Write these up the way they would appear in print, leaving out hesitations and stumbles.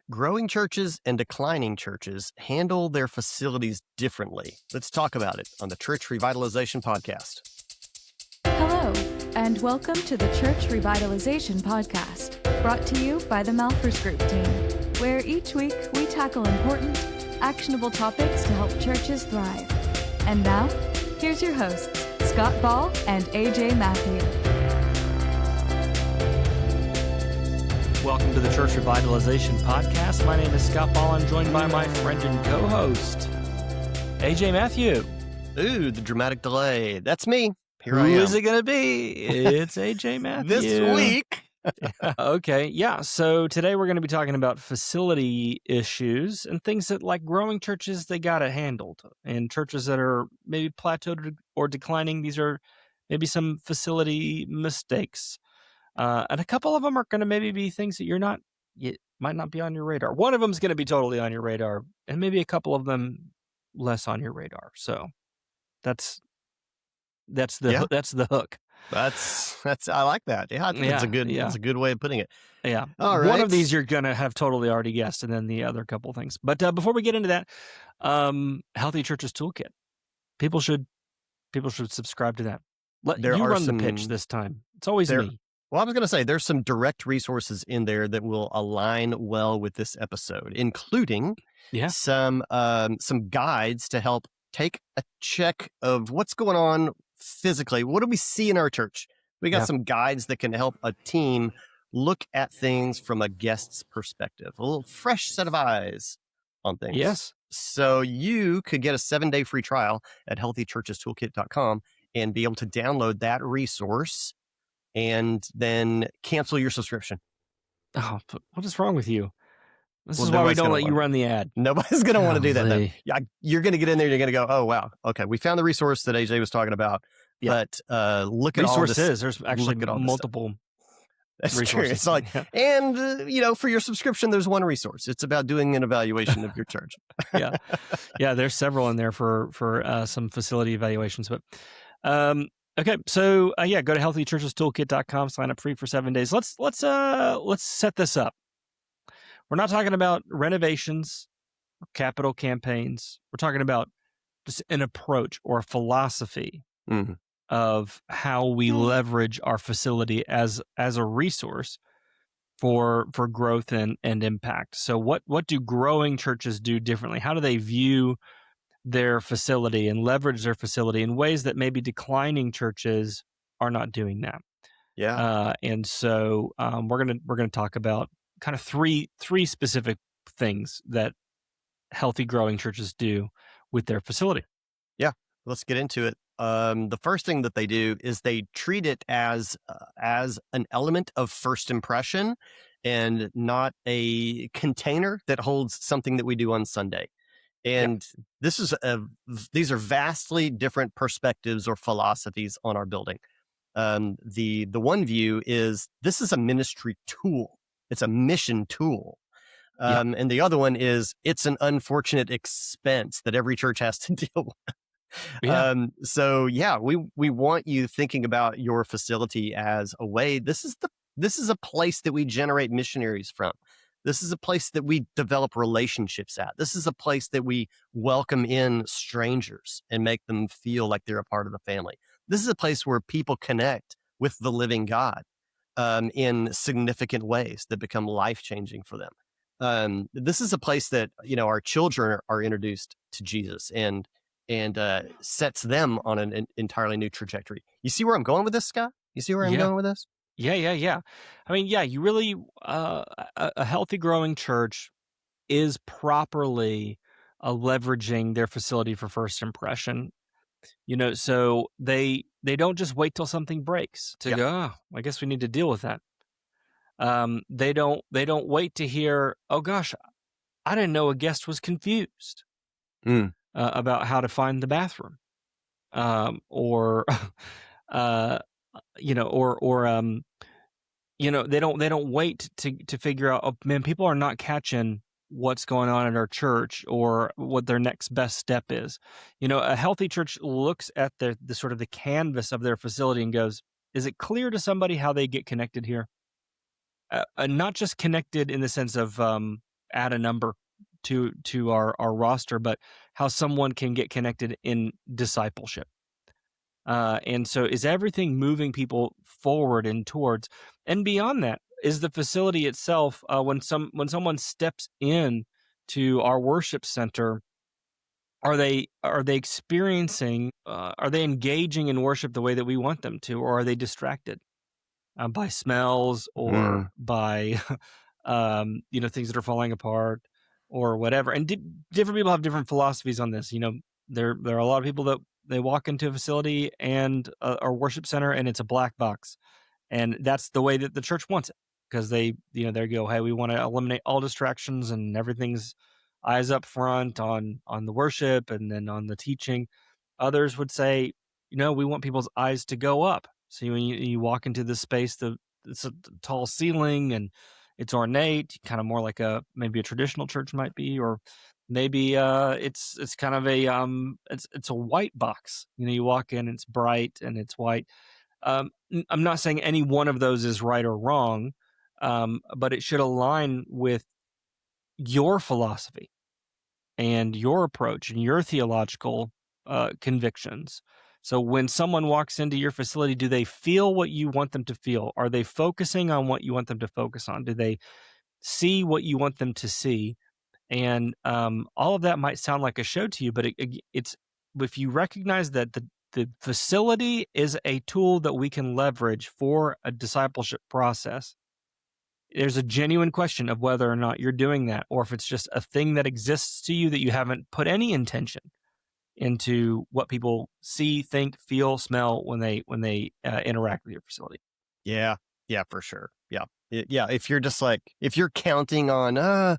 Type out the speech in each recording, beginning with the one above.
Growing churches and declining churches handle their facilities differently. Let's talk about it on the Church Revitalization Podcast. Hello, and welcome to the Church Revitalization Podcast, brought to you by the Malphurs Group team, where each week we tackle important, actionable topics to help churches thrive. And now, here's your hosts, Scott Ball and A.J. Mathieu. Welcome to the Church Revitalization Podcast. My name is Scott Ball. I'm joined by my friend and co-host, A.J. Mathieu. Ooh, the dramatic delay. That's me. Who is it going to be? It's A.J. Mathieu. This week. Okay, yeah. So today we're going to be talking about facility issues and things that, like growing churches, they got it handled. And churches that are maybe plateaued or declining, these are maybe some facility mistakes. And a couple of them are going to maybe be things that might not be on your radar. One of them is going to be totally on your radar, and maybe a couple of them less on your radar. So that's the hook. That's I like that. Yeah, I think it's a good way of putting it. Yeah. All right. One of these you're going to have totally already guessed, and then the other couple things. But before we get into that, Healthy Churches Toolkit. People should subscribe to that. You run the pitch this time. It's always me. Well, I was going to say there's some direct resources in there that will align well with this episode, including some guides to help take a check of what's going on physically. What do we see in our church? We got some guides that can help a team look at things from a guest's perspective, a little fresh set of eyes on things. Yes. So you could get a 7-day free trial at healthychurchestoolkit.com and be able to download that resource and then cancel your subscription. Oh, what is wrong with you? This is why we don't let you run the ad. Nobody's going to want to do that. Then. Yeah, you're going to get in there. You're going to go, oh, wow. Okay, we found the resource that AJ was talking about. Yeah. But look at resources. All this. There's actually multiple That's resources. True. It's like, and, for your subscription, there's one resource. It's about doing an evaluation of your church. Yeah. There's several in there for some facility evaluations. But okay, so go to healthychurchestoolkit.com, sign up free for 7 days. Let's set this up. We're not talking about renovations or capital campaigns. We're talking about just an approach or a philosophy of how we leverage our facility as a resource for growth and impact. So what do growing churches do differently? How do they view their facility and leverage their facility in ways that maybe declining churches are not doing that? Yeah. And so we're gonna talk about kind of three specific things that healthy growing churches do with their facility. Yeah, let's get into it. The first thing that they do is they treat it as an element of first impression and not a container that holds something that we do on Sunday. And these are vastly different perspectives or philosophies on our building. The one view is this is a ministry tool. It's a mission tool. And the other one is it's an unfortunate expense that every church has to deal with. We want you thinking about your facility as a way. This is a place that we generate missionaries from. This is a place that we develop relationships at. This is a place that we welcome in strangers and make them feel like they're a part of the family. This is a place where people connect with the living God in significant ways that become life-changing for them. This is a place that, our children are introduced to Jesus and sets them on an entirely new trajectory. You see where I'm going with this, Scott? You see where I'm going with this? Yeah. I mean, you really, a healthy growing church is properly leveraging their facility for first impression. So they don't just wait till something breaks to go, I guess we need to deal with that. They don't wait to hear, oh gosh, I didn't know a guest was confused about how to find the bathroom. They don't wait to figure out, oh man, people are not catching what's going on in our church or what their next best step is. A healthy church looks at the sort of the canvas of their facility and goes, is it clear to somebody how they get connected here? Not just connected in the sense of add a number to our roster, but how someone can get connected in discipleship. And so is everything moving people forward and towards, and beyond that, is the facility itself, when someone steps in to our worship center, are they experiencing, are they engaging in worship the way that we want them to, or are they distracted by smells or by things that are falling apart or whatever? And different people have different philosophies on this. There are a lot of people that they walk into a facility and our worship center, and it's a black box, and that's the way that the church wants it, because they go, hey, we want to eliminate all distractions and everything's eyes up front on the worship and then on the teaching. Others would say, we want people's eyes to go up. So when you walk into this space, it's a tall ceiling and it's ornate, kind of more like maybe a traditional church might be, or maybe it's kind of it's a white box. You walk in, it's bright and it's white. I'm not saying any one of those is right or wrong, but it should align with your philosophy and your approach and your theological convictions. So when someone walks into your facility, do they feel what you want them to feel? Are they focusing on what you want them to focus on? Do they see what you want them to see? And all of that might sound like a show to you, but it's, if you recognize that the facility is a tool that we can leverage for a discipleship process, there's a genuine question of whether or not you're doing that, or if it's just a thing that exists to you that you haven't put any intention into what people see, think, feel, smell when they interact with your facility. Yeah, for sure. Yeah. If you're just if you're counting on,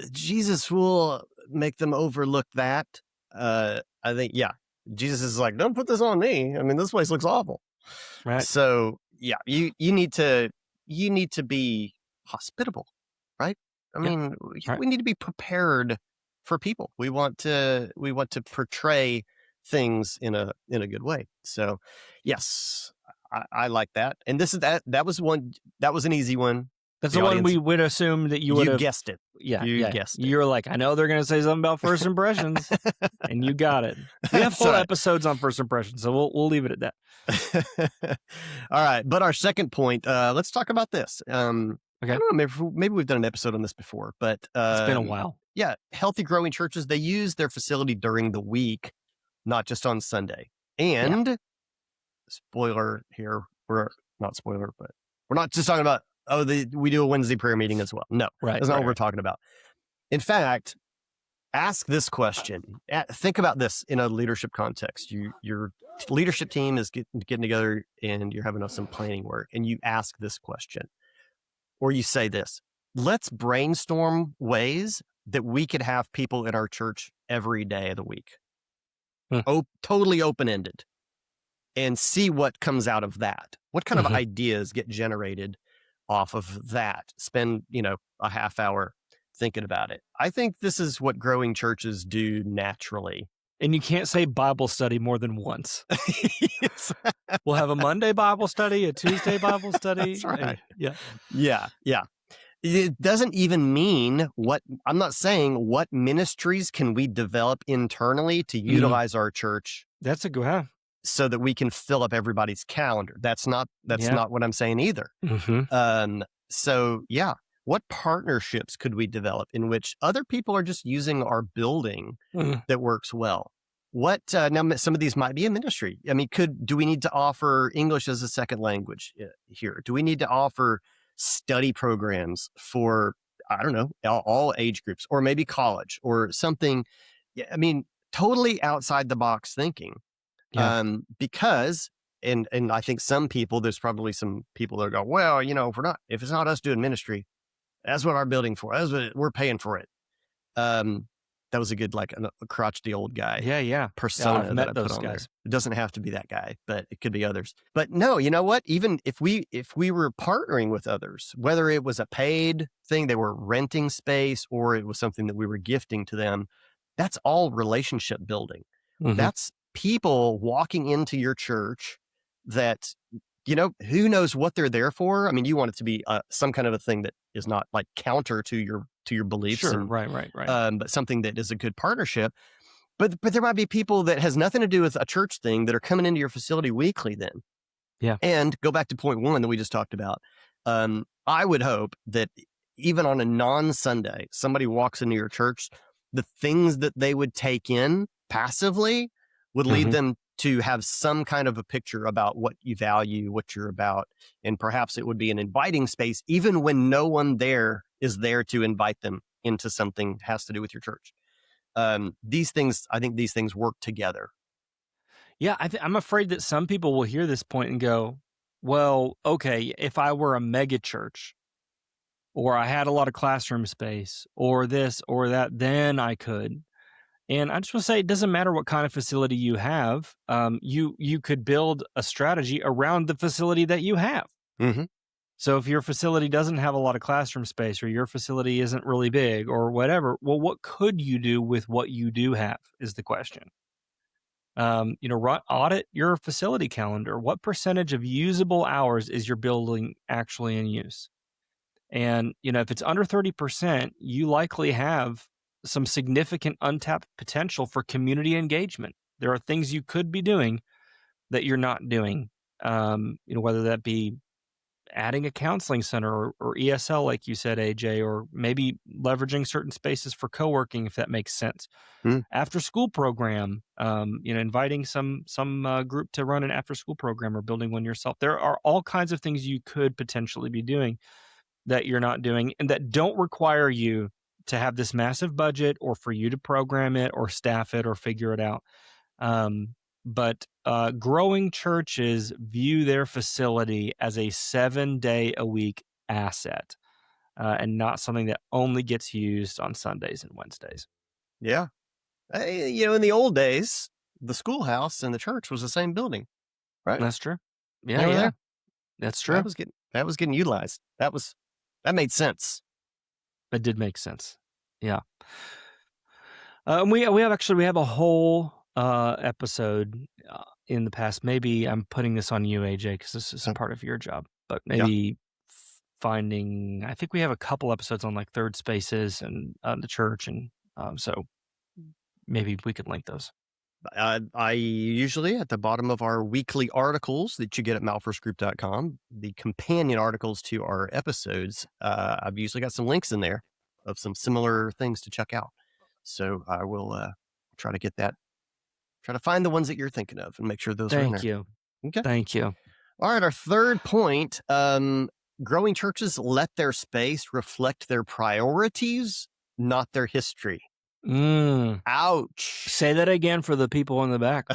Jesus will make them overlook that. I think, Jesus is like, don't put this on me. I mean, this place looks awful. Right. So you need to be hospitable, right? I mean, we need to be prepared for people. We want to portray things in a good way. So yes, I like that. And that was an easy one. That's the one we would assume that you would have guessed it. Yeah, you guessed it. You're like, I know they're going to say something about first impressions, and you got it. We have full episodes on first impressions, so we'll leave it at that. All right, but our second point, let's talk about this. Okay. I don't know, maybe we've done an episode on this before, but it's been a while. Yeah, healthy growing churches, they use their facility during the week, not just on Sunday. And spoiler here, we're not just talking about, we do a Wednesday prayer meeting as well. No, that's not what we're talking about. In fact, ask this question. Think about this in a leadership context. Your leadership team is getting together and you're having some planning work, and you ask this question, or you say this: let's brainstorm ways that we could have people in our church every day of the week. Totally open-ended, and see what comes out of that. What kind of ideas get generated off of that? Spend, a half hour thinking about it. I think this is what growing churches do naturally. And you can't say Bible study more than once. We'll have a Monday Bible study, a Tuesday Bible study. That's right. Yeah. It doesn't even mean I'm not saying what ministries can we develop internally to utilize our church. That's a good, so that we can fill up everybody's calendar. That's not what I'm saying either. So what partnerships could we develop in which other people are just using our building that works well? What now? Some of these might be a ministry. I mean, do we need to offer English as a second language here? Do we need to offer study programs for, I don't know, all age groups, or maybe college or something? I mean, totally outside the box thinking. Because, and I think there's probably some people that go, well, if it's not us doing ministry, that's what our building for. That's what we're paying for it. That was a good, a crotchety old guy. Persona. I've met those guys. It doesn't have to be that guy, but it could be others. But no, you know what? Even if we were partnering with others, whether it was a paid thing, they were renting space, or it was something that we were gifting to them, that's all relationship building. That's people walking into your church that who knows what they're there for? I mean, you want it to be some kind of a thing that is not like counter to your beliefs, Sure, and right. but something that is a good partnership. But there might be people that has nothing to do with a church thing that are coming into your facility weekly then. Yeah. And go back to point one that we just talked about. I would hope that even on a non-Sunday, somebody walks into your church, the things that they would take in passively would lead them to have some kind of a picture about what you value, what you're about. And perhaps it would be an inviting space, even when no one there is there to invite them into something that has to do with your church. I think these things work together. Yeah, I'm afraid that some people will hear this point and go, well, okay, if I were a mega church, or I had a lot of classroom space, or this or that, then I could. And I just want to say, it doesn't matter what kind of facility you have. You could build a strategy around the facility that you have. Mm-hmm. So if your facility doesn't have a lot of classroom space, or your facility isn't really big, or whatever, well, what could you do with what you do have is the question. Audit your facility calendar. What percentage of usable hours is your building actually in use? And, if it's under 30%, you likely have some significant untapped potential for community engagement. There are things you could be doing that you're not doing, whether that be adding a counseling center or ESL, like you said, AJ, or maybe leveraging certain spaces for co-working, if that makes sense. After school program, inviting some group to run an after school program, or building one yourself. There are all kinds of things you could potentially be doing that you're not doing, and that don't require you to have this massive budget, or for you to program it or staff it or figure it out. But growing churches view their facility as a 7-day-a-week asset, and not something that only gets used on Sundays and Wednesdays. Yeah. In the old days, the schoolhouse and the church was the same building, right? That's true. Yeah. That's true. That was getting utilized. That made sense. It did make sense. Yeah. We have a whole episode in the past. Maybe I'm putting this on you, AJ, because this is part of your job. But maybe finding, I think we have a couple episodes on like third spaces and the church, and so maybe we could link those. I usually, at the bottom of our weekly articles that you get at malphursgroup.com, the companion articles to our episodes, I've usually got some links in there of some similar things to check out. So I will try to find the ones that you're thinking of and make sure those are in there. Thank you. Okay. Thank you. All right. Our third point, growing churches let their space reflect their priorities, not their history. Ouch. Say that again for the people in the back.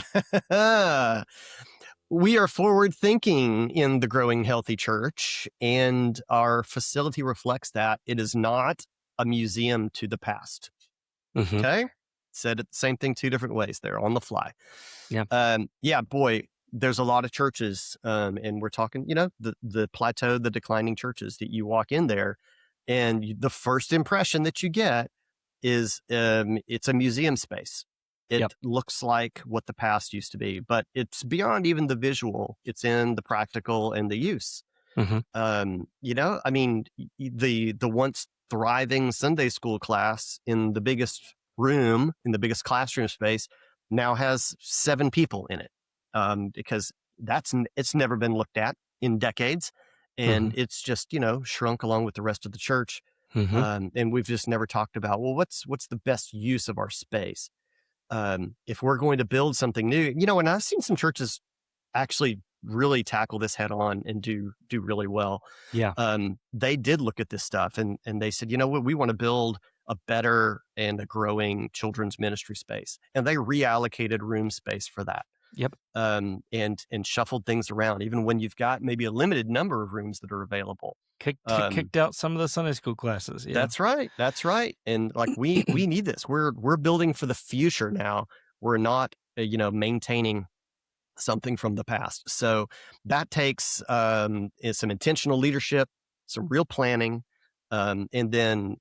We are forward thinking in the growing healthy church, and our facility reflects that. It is not a museum to the past. Okay. Said it the same thing 2 different ways there on the fly. Yeah. Boy, there's a lot of churches, and we're talking, the plateaued, the declining churches that you walk in there, and the first impression that you get is it's a museum space. It looks like what the past used to be, but it's beyond even the visual. It's in the practical and the use. I mean, the once thriving Sunday school class in the biggest room, in the biggest classroom space, now has 7 people in it, because it's never been looked at in decades, and it's just shrunk along with the rest of the church. And we've just never talked about, well, what's the best use of our space? If we're going to build something new, and I've seen some churches actually really tackle this head on and do really well. Yeah. They did look at this stuff and they said, we want to build a better and a growing children's ministry space. And they reallocated room space for that. Yep. And shuffled things around, even when you've got maybe a limited number of rooms that are available. Kicked out some of the Sunday school classes. Yeah. That's right. And like we need this. We're building for the future now. We're not maintaining something from the past. So that takes some intentional leadership, some real planning, and then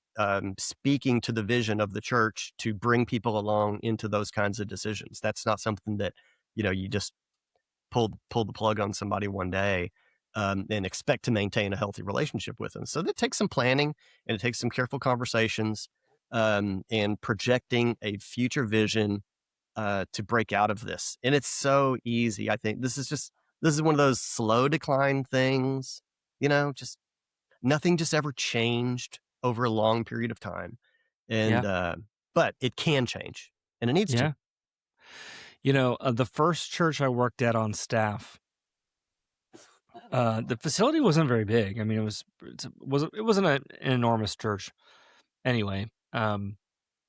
speaking to the vision of the church to bring people along into those kinds of decisions. That's not something that you just pull the plug on somebody one day and expect to maintain a healthy relationship with them. So that takes some planning, and it takes some careful conversations and projecting a future vision to break out of this. And it's so easy. I think this is one of those slow decline things, just nothing just ever changed over a long period of time. And, but it can change, and it needs to. The first church I worked at on staff, the facility wasn't very big. I mean, it wasn't an enormous church anyway. And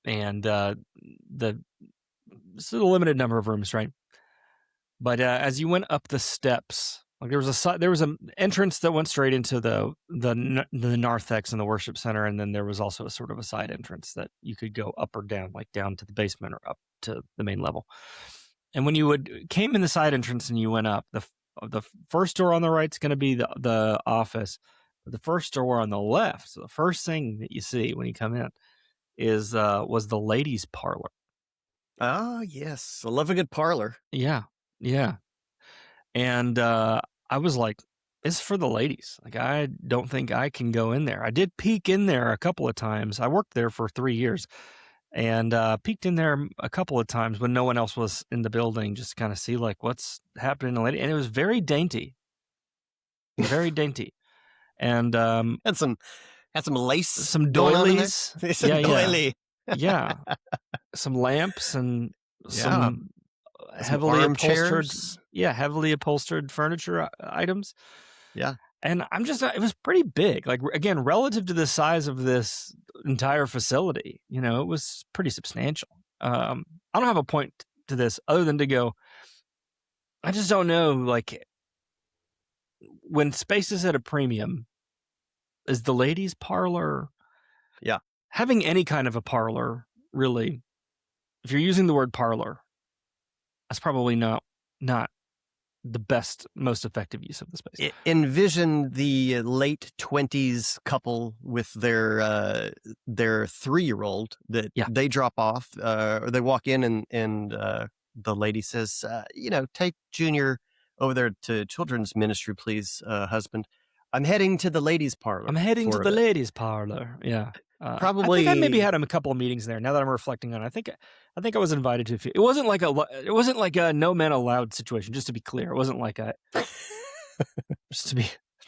it's a limited number of rooms, right? But as you went up the steps, like there was an entrance that went straight into the narthex and the worship center, and then there was also a sort of a side entrance that you could go up or down, like down to the basement or up to the main level. And when you came in the side entrance and you went up, the first door on the right is going to be the office. But the first door on the left, so the first thing that you see when you come in was the ladies' parlor. Oh, yes. I love a good parlor. Yeah. And I was like, it's for the ladies. Like, I don't think I can go in there. I did peek in there a couple of times. I worked there for 3 years and peeked in there a couple of times when no one else was in the building, just to kind of see like what's happening. And it was very dainty. Very dainty. And had some lace, some doilies. Doily. Yeah. Some lamps and some heavily upholstered furniture items. Yeah. And it was pretty big. Like, again, relative to the size of this entire facility, it was pretty substantial. I don't have a point to this other than to go, I just don't know, like, when space is at a premium, is the ladies' parlor? Yeah. Having any kind of a parlor, really, if you're using the word parlor, that's probably not the best, most effective use of the space. Envision the late 20s couple with their 3-year-old that they drop off, or they walk in and the lady says, take Junior over there to children's ministry, please, husband. I'm heading to the ladies' parlor. Ladies' parlor. Yeah. Probably. I think I maybe had a couple of meetings there. Now that I'm reflecting on it, I think I was invited to a few. It wasn't like a no men allowed situation. Just to be clear, it wasn't like a.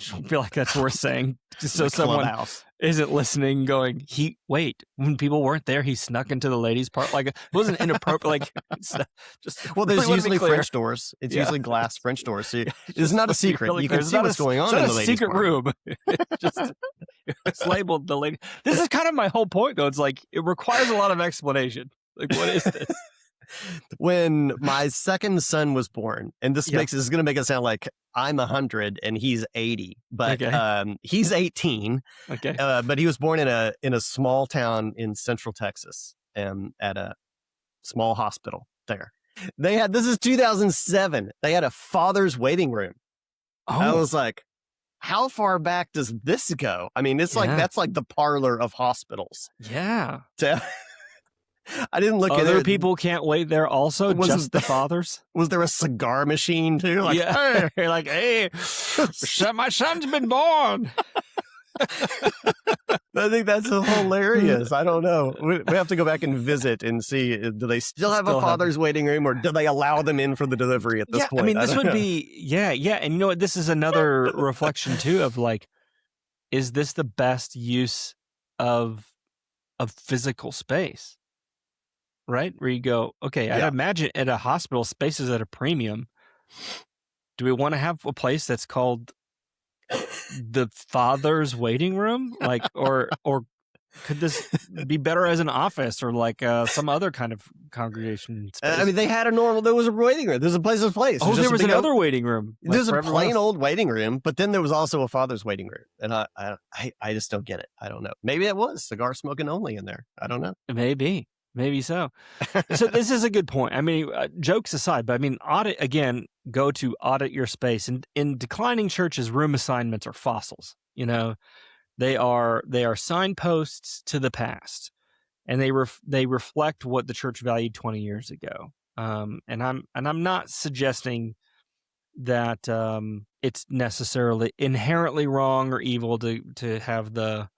just feel like that's worth saying, just so someone isn't listening. Going, when people weren't there, he snuck into the ladies' part. Like, it wasn't inappropriate. Like, there's usually French doors. It's usually glass French doors. So it's not a secret. Really you can see what's going on in the ladies' secret room. It's labeled the lady. This is kind of my whole point, though. It's like it requires a lot of explanation. Like, what is this? When my second son was born, and this is going to make it sound like I'm 100 and he's 80, but he's 18. Okay. But he was born in a small town in Central Texas, at a small hospital there. This is 2007. They had a father's waiting room. Oh. I was like, how far back does this go? I mean, it's like, that's like the parlor of hospitals. Yeah. I didn't look at it. Other people can't wait there also, just the fathers? Was there a cigar machine too? Like, hey. You're like, hey, my son's been born. I think that's hilarious. I don't know. We have to go back and visit and see, do they still have a father's waiting room, or do they allow them in for the delivery at this point? I mean, this would be, And you know what? This is another reflection too of like, is this the best use of physical space? Right? Where you go, okay, I'd imagine at a hospital, space is at a premium. Do we want to have a place that's called the father's waiting room? Like, or could this be better as an office or like some other kind of congregation space? I mean, there was a waiting room. There's a place. Oh, there was another waiting room. Like, there's a plain old waiting room, but then there was also a father's waiting room. And I just don't get it. I don't know. Maybe it was cigar smoking only in there. I don't know. Maybe so. So this is a good point. I mean, jokes aside, but I mean, go to audit your space. And in declining churches, room assignments are fossils. They are signposts to the past, and they reflect what the church valued 20 years ago. And I'm not suggesting that it's necessarily inherently wrong or evil to have the,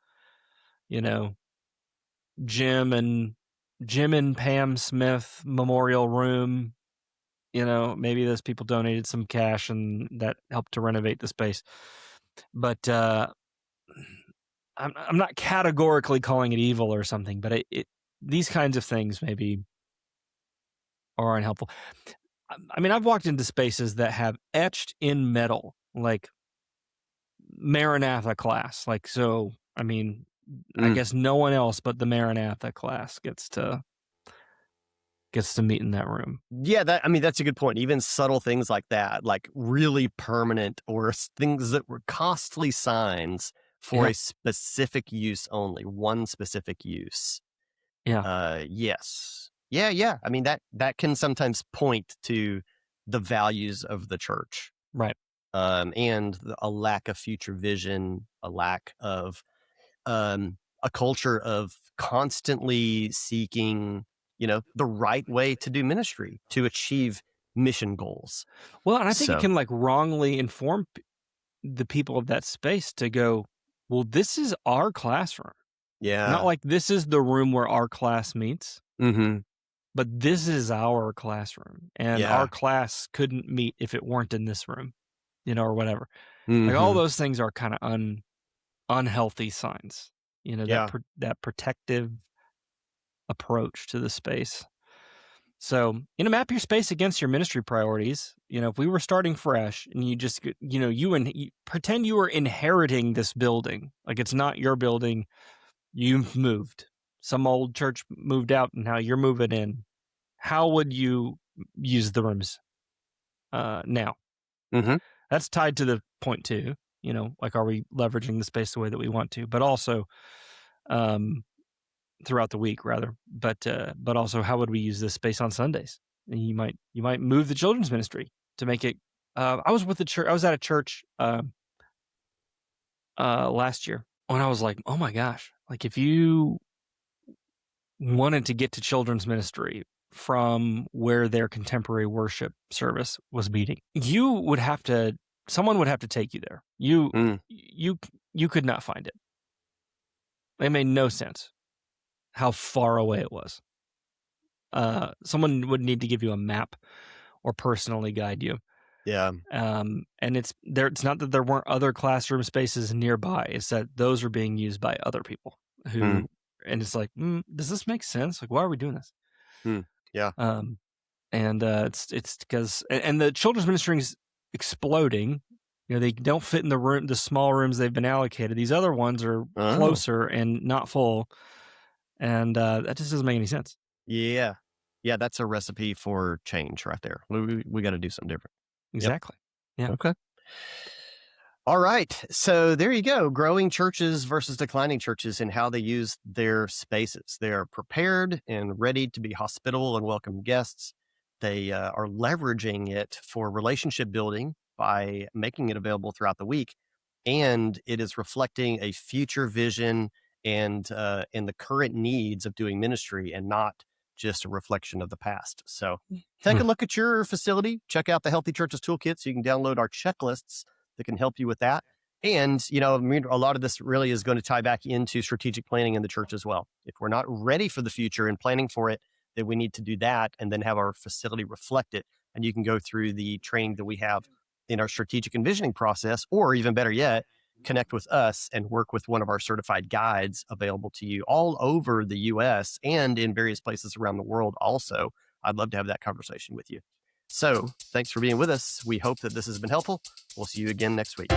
Jim and Pam Smith Memorial Room. Maybe those people donated some cash and that helped to renovate the space. But I'm not categorically calling it evil or something, but these kinds of things maybe are unhelpful. I mean, I've walked into spaces that have etched in metal, like Maranatha class. Like, so, I mean, I guess no one else but the Maranatha class gets to meet in that room. Yeah, that's a good point. Even subtle things like that, like really permanent or things that were costly signs for a specific use only, one specific use. Yeah. Yes. Yeah. I mean, that can sometimes point to the values of the church. Right. And a lack of future vision, a lack of a culture of constantly seeking, the right way to do ministry to achieve mission goals. Well, and I think it can like wrongly inform the people of that space to go, well, this is our classroom. Yeah. Not like this is the room where our class meets, but this is our classroom. And our class couldn't meet if it weren't in this room, or whatever. Like all those things are kind of unhealthy signs, that protective approach to the space. So, map your space against your ministry priorities. If we were starting fresh and you just, you pretend you were inheriting this building, like it's not your building, you've moved. Some old church moved out and now you're moving in. How would you use the rooms now? That's tied to the point too, like, are we leveraging the space the way that we want to, but also, throughout the week rather, but also how would we use this space on Sundays? And you might move the children's ministry to make it. I was at a church last year when I was like, oh my gosh, like if you wanted to get to children's ministry from where their contemporary worship service was meeting, someone would have to take you there. You could not find it. It made no sense how far away it was. Someone would need to give you a map or personally guide you. Yeah. And it's not that there weren't other classroom spaces nearby. It's that those are being used by other people who, and it's like, does this make sense? Like, why are we doing this? Yeah. And it's because, and the children's ministry is exploding. They don't fit in the small rooms they've been allocated. These other ones are closer and not full. And that just doesn't make any sense. Yeah. Yeah, that's a recipe for change right there. We got to do something different. Exactly. Yep. Yeah. Okay. All right. So there you go. Growing churches versus declining churches and how they use their spaces. They are prepared and ready to be hospitable and welcome guests. They are leveraging it for relationship building by making it available throughout the week. And it is reflecting a future vision and the current needs of doing ministry and not just a reflection of the past. So take a look at your facility, check out the Healthy Churches Toolkit so you can download our checklists that can help you with that. And, a lot of this really is going to tie back into strategic planning in the church as well. If we're not ready for the future and planning for it, then we need to do that and then have our facility reflect it. And you can go through the training that we have in our strategic envisioning process, or even better yet, connect with us and work with one of our certified guides available to you all over the US and in various places around the world also. I'd love to have that conversation with you. So thanks for being with us. We hope that this has been helpful. We'll see you again next week.